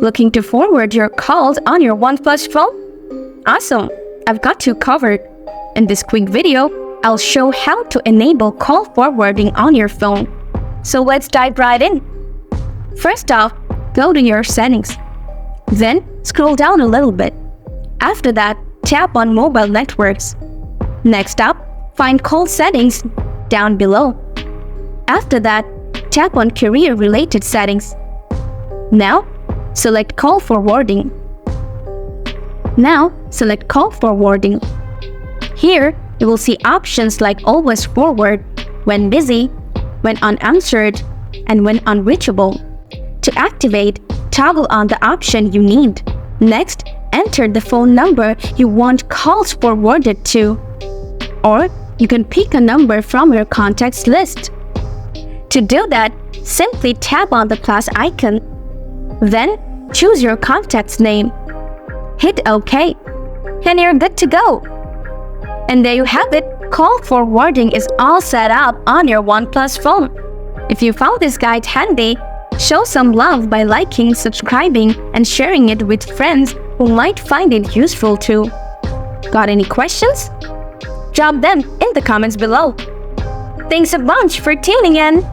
Looking to forward your calls on your OnePlus phone? Awesome! I've got you covered. In this quick video, I'll show how to enable call forwarding on your phone. So let's dive right in. First off, go to your settings. Then scroll down a little bit. After that, tap on mobile networks. Next up, find call settings down below. After that, tap on career-related settings. Now, select call forwarding. Now, select call forwarding. Here, you will see options like always forward, when busy, when unanswered, and when unreachable. To activate, toggle on the option you need. Next, enter the phone number you want calls forwarded to. Or you can pick a number from your contacts list. To do that, simply tap on the plus icon. Then, choose your contact's name. Hit OK, and you're good to go. And there you have it. Call forwarding is all set up on your OnePlus phone. If you found this guide handy, show some love by liking, subscribing, and sharing it with friends who might find it useful too. Got any questions? Drop them in the comments below. Thanks a bunch for tuning in.